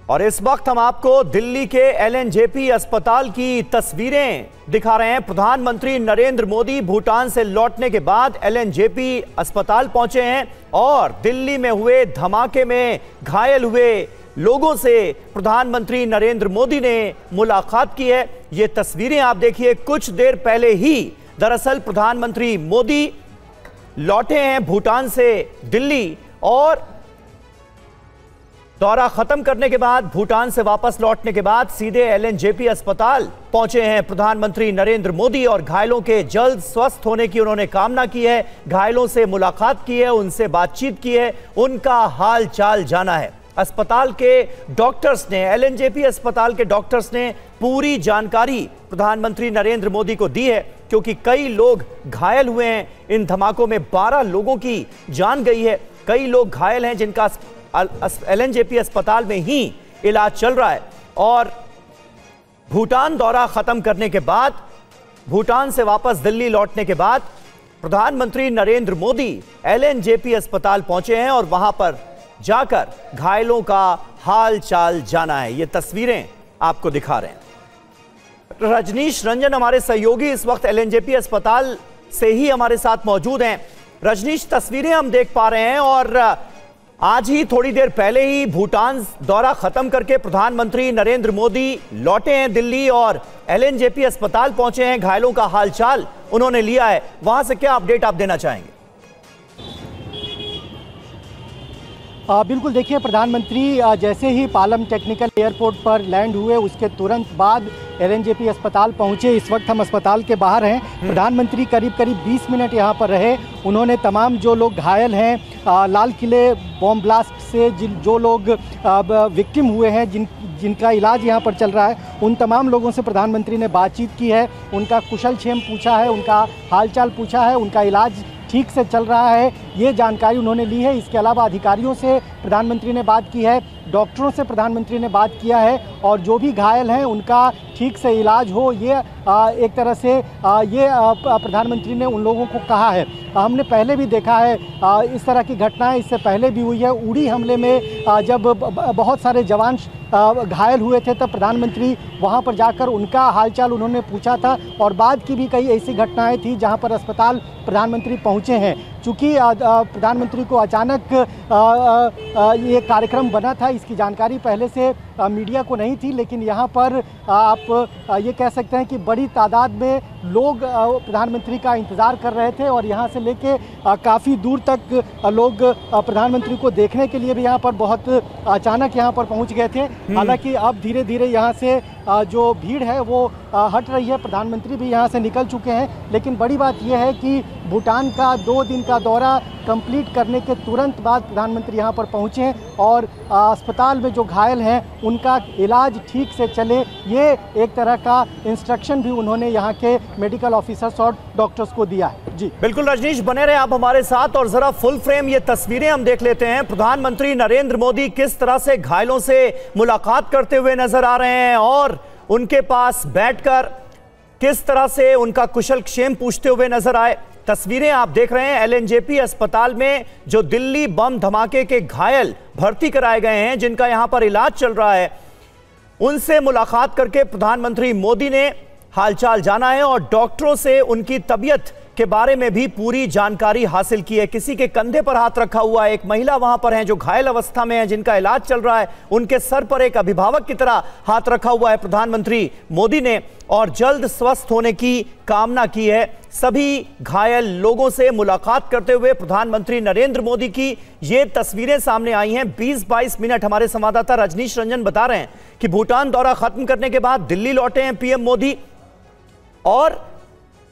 और इस वक्त हम आपको दिल्ली के एलएनजेपी अस्पताल की तस्वीरें दिखा रहे हैं। प्रधानमंत्री नरेंद्र मोदी भूटान से लौटने के बाद एलएनजेपी अस्पताल पहुंचे हैं और दिल्ली में हुए धमाके में घायल हुए लोगों से प्रधानमंत्री नरेंद्र मोदी ने मुलाकात की है। ये तस्वीरें आप देखिए, कुछ देर पहले ही दरअसल प्रधानमंत्री मोदी लौटे हैं भूटान से दिल्ली और दौरा खत्म करने के बाद भूटान से वापस लौटने के बाद सीधे एलएनजेपी अस्पताल पहुंचे हैं प्रधानमंत्री नरेंद्र मोदी और घायलों के जल्द स्वस्थ होने की उन्होंने कामना की है। घायलों से मुलाकात की है, उनसे बातचीत की है, उनका हाल चाल जाना है। अस्पताल के डॉक्टर्स ने, एलएनजेपी अस्पताल के डॉक्टर्स ने पूरी जानकारी प्रधानमंत्री नरेंद्र मोदी को दी है, क्योंकि कई लोग घायल हुए हैं। इन धमाकों में 12 लोगों की जान गई है, कई लोग घायल हैं जिनका एलएनजेपी अस्पताल में ही इलाज चल रहा है। और भूटान दौरा खत्म करने के बाद, भूटान से वापस दिल्ली लौटने के बाद प्रधानमंत्री नरेंद्र मोदी एलएनजेपी अस्पताल पहुंचे हैं और वहां पर जाकर घायलों का हाल चाल जाना है। ये तस्वीरें आपको दिखा रहे हैं। रजनीश रंजन हमारे सहयोगी इस वक्त एलएनजेपी अस्पताल से ही हमारे साथ मौजूद हैं। रजनीश, तस्वीरें हम देख पा रहे हैं और आज ही थोड़ी देर पहले ही भूटान दौरा खत्म करके प्रधानमंत्री नरेंद्र मोदी लौटे हैं दिल्ली और एलएनजेपी अस्पताल पहुंचे हैं। घायलों का हालचाल उन्होंने लिया है, वहां से क्या अपडेट आप देना चाहेंगे? बिल्कुल, देखिए, प्रधानमंत्री जैसे ही पालम टेक्निकल एयरपोर्ट पर लैंड हुए उसके तुरंत बाद एलएनजेपी अस्पताल पहुंचे। इस वक्त हम अस्पताल के बाहर हैं। प्रधानमंत्री करीब 20 मिनट यहां पर रहे। उन्होंने तमाम जो लोग घायल हैं, लाल किले बॉम्ब ब्लास्ट से जो लोग विक्टिम हुए हैं, जिनका इलाज यहां पर चल रहा है, उन तमाम लोगों से प्रधानमंत्री ने बातचीत की है, उनका कुशल क्षेम पूछा है, उनका हालचाल पूछा है, उनका इलाज ठीक से चल रहा है, ये जानकारी उन्होंने ली है। इसके अलावा अधिकारियों से प्रधानमंत्री ने बात की है, डॉक्टरों से प्रधानमंत्री ने बात किया है और जो भी घायल हैं उनका ठीक से इलाज हो, ये एक तरह से ये प्रधानमंत्री ने उन लोगों को कहा है। हमने पहले भी देखा है इस तरह की घटनाएं, इससे पहले भी हुई है। उड़ी हमले में जब बहुत सारे जवान घायल हुए थे तब प्रधानमंत्री वहां पर जाकर उनका हालचाल उन्होंने पूछा था और बाद की भी कई ऐसी घटनाएं थी जहां पर अस्पताल प्रधानमंत्री पहुंचे हैं। चूँकि प्रधानमंत्री को अचानक ये कार्यक्रम बना था, इसकी जानकारी पहले से मीडिया को नहीं थी, लेकिन यहाँ पर आप ये कह सकते हैं कि बड़ी तादाद में लोग प्रधानमंत्री का इंतज़ार कर रहे थे और यहाँ से लेके काफ़ी दूर तक लोग प्रधानमंत्री को देखने के लिए भी यहाँ पर बहुत अचानक यहाँ पर पहुँच गए थे। हालांकि अब धीरे धीरे यहाँ से जो भीड़ है वो हट रही है, प्रधानमंत्री भी यहाँ से निकल चुके हैं। लेकिन बड़ी बात यह है कि भूटान का 2 दिन का दौरा कंप्लीट करने के तुरंत बाद प्रधानमंत्री यहाँ पर पहुँचे हैं और अस्पताल में जो घायल हैं उनका इलाज ठीक से चले, ये एक तरह का इंस्ट्रक्शन भी उन्होंने यहाँ के मेडिकल ऑफिसर्स और डॉक्टर्स को दिया है। जी बिल्कुल रजनीश, बने रहे आप हमारे साथ और जरा फुल फ्रेम ये तस्वीरें हम देख लेते हैं। प्रधानमंत्री नरेंद्र मोदी किस तरह से घायलों से मुलाकात करते हुए नजर आ रहे हैं और उनके पास बैठकर किस तरह से उनका कुशल क्षेम पूछते हुए नजर आए। तस्वीरें आप देख रहे हैं एलएनजेपी अस्पताल में जो दिल्ली बम धमाके के घायल भर्ती कराए गए हैं, जिनका यहां पर इलाज चल रहा है, उनसे मुलाकात करके प्रधानमंत्री मोदी ने हालचाल जाना है और डॉक्टरों से उनकी तबीयत के बारे में भी पूरी जानकारी हासिल की है। किसी के कंधे पर हाथ रखा हुआ है, एक महिला वहां पर है जो घायल अवस्था में है, जिनका इलाज चल रहा है, उनके सर पर एक अभिभावक की तरह हाथ रखा हुआ है प्रधानमंत्री मोदी ने और जल्द स्वस्थ होने की कामना की है। सभी घायल लोगों से मुलाकात करते हुए प्रधानमंत्री नरेंद्र मोदी की ये तस्वीरें सामने आई हैं। 20-22 मिनट हमारे संवाददाता रजनीश रंजन बता रहे हैं कि भूटान दौरा खत्म करने के बाद दिल्ली लौटे हैं पीएम मोदी और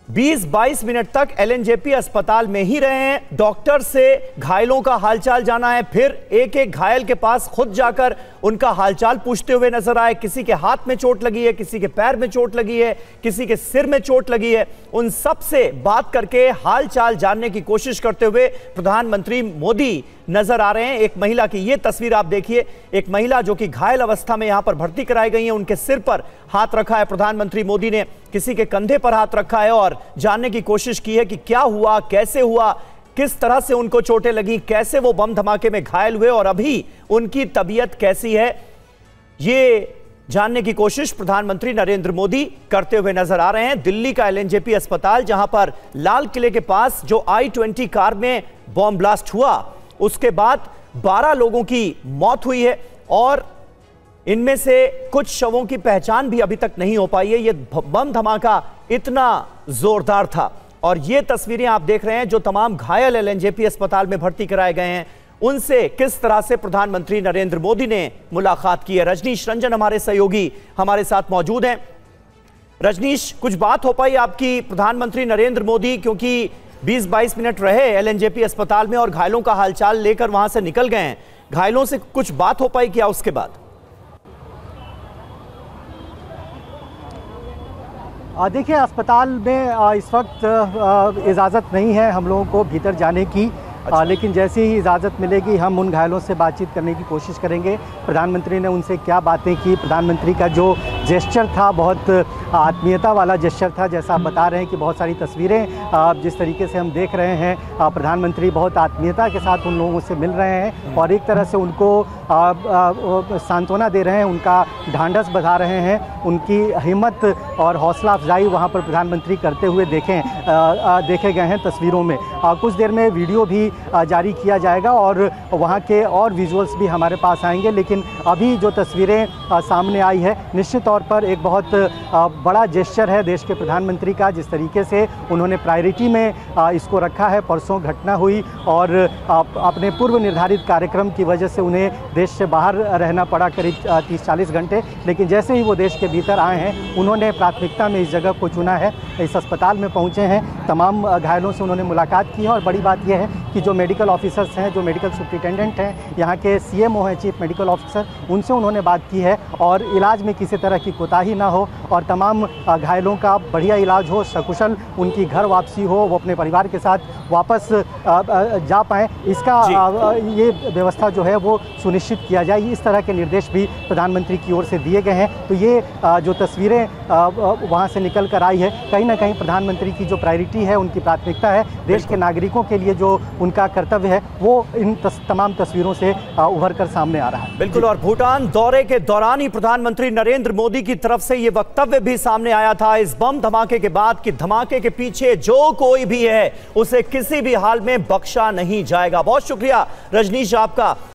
20-22 मिनट तक एलएनजेपी अस्पताल में ही रहे हैं। डॉक्टर से घायलों का हालचाल जाना है, फिर एक एक घायल के पास खुद जाकर उनका हालचाल पूछते हुए नजर आए। किसी के हाथ में चोट लगी है, किसी के पैर में चोट लगी है, किसी के सिर में चोट लगी है, उन सब से बात करके हालचाल जानने की कोशिश करते हुए प्रधानमंत्री मोदी नजर आ रहे हैं। एक महिला की ये तस्वीर आप देखिए, एक महिला जो कि घायल अवस्था में यहां पर भर्ती कराई गई है, उनके सिर पर हाथ रखा है प्रधानमंत्री मोदी ने, किसी के कंधे पर हाथ रखा है और जानने की कोशिश की है कि क्या हुआ, कैसे हुआ, किस तरह से उनको चोटें लगी, कैसे वो बम धमाके में घायल हुए और अभी उनकी तबीयत कैसी है। ये जानने की कोशिश प्रधानमंत्री नरेंद्र मोदी करते हुए नजर आ रहे हैं। दिल्ली का एलएनजेपी अस्पताल, जहां पर लाल किले के पास जो I-20 कार में बॉम्ब ब्लास्ट हुआ, उसके बाद 12 लोगों की मौत हुई है और इनमें से कुछ शवों की पहचान भी अभी तक नहीं हो पाई है। यह बम धमाका इतना जोरदार था। और ये तस्वीरें आप देख रहे हैं जो तमाम घायल एलएनजेपी अस्पताल में भर्ती कराए गए हैं, उनसे किस तरह से प्रधानमंत्री नरेंद्र मोदी ने मुलाकात की है। रजनीश रंजन हमारे सहयोगी हमारे साथ मौजूद हैं। रजनीश, कुछ बात हो पाई आपकी प्रधानमंत्री नरेंद्र मोदी, क्योंकि 20-22 मिनट रहे एलएनजेपी अस्पताल में और घायलों का हालचाल लेकर वहां से निकल गए हैं, घायलों से कुछ बात हो पाई क्या उसके बाद? देखिए, अस्पताल में इस वक्त इजाज़त नहीं है हम लोगों को भीतर जाने की। लेकिन जैसे ही इजाज़त मिलेगी हम उन घायलों से बातचीत करने की कोशिश करेंगे। प्रधानमंत्री ने उनसे क्या बातें की, प्रधानमंत्री का जो जेस्चर था बहुत आत्मीयता वाला जेस्चर था। जैसा आप बता रहे हैं कि बहुत सारी तस्वीरें जिस तरीके से हम देख रहे हैं, प्रधानमंत्री बहुत आत्मीयता के साथ उन लोगों से मिल रहे हैं और एक तरह से उनको सांत्वना दे रहे हैं, उनका ढांढस बढ़ा रहे हैं, उनकी हिम्मत और हौसला अफजाई वहाँ पर प्रधानमंत्री करते हुए देखे गए हैं तस्वीरों में। कुछ देर में वीडियो भी जारी किया जाएगा और वहाँ के और विजुअल्स भी हमारे पास आएंगे। लेकिन अभी जो तस्वीरें सामने आई है, निश्चित तौर पर एक बहुत बड़ा जेस्चर है देश के प्रधानमंत्री का। जिस तरीके से उन्होंने प्रायोरिटी में इसको रखा है। परसों घटना हुई और अपने पूर्व निर्धारित कार्यक्रम की वजह से उन्हें देश से बाहर रहना पड़ा करीब 30-40 घंटे। लेकिन जैसे ही वो देश के भीतर आए हैं, उन्होंने प्राथमिकता में इस जगह को चुना है, इस अस्पताल में पहुँचे हैं, तमाम घायलों से उन्होंने मुलाकात की है। और बड़ी बात यह है कि जो मेडिकल ऑफिसर्स हैं, जो मेडिकल सुप्रिटेंडेंट हैं, यहाँ के CMO हैं, चीफ मेडिकल ऑफिसर, उनसे उन्होंने बात की है और इलाज में किसी तरह की कोताही ना हो और तमाम घायलों का बढ़िया इलाज हो, सकुशल उनकी घर वापसी हो, वो अपने परिवार के साथ वापस जा पाएँ, इसका ये व्यवस्था जो है वो सुनिश्चित किया जाए। इस तरह के निर्देश भी प्रधानमंत्री की ओर से दिए गए हैं। तो ये जो तस्वीरें वहाँ से निकल कर आई है, कहीं ना कहीं प्रधानमंत्री की जो प्रायोरिटी है, उनकी प्राथमिकता है, देश के नागरिकों के लिए जो उनका कर्तव्य है, वो इन तमाम तस्वीरों से उभर कर सामने आ रहा है। बिल्कुल। और भूटान दौरे के दौरान ही प्रधानमंत्री नरेंद्र मोदी की तरफ से ये वक्तव्य भी सामने आया था इस बम धमाके के बाद कि धमाके के पीछे जो कोई भी है उसे किसी भी हाल में बख्शा नहीं जाएगा। बहुत शुक्रिया रजनीश आपका।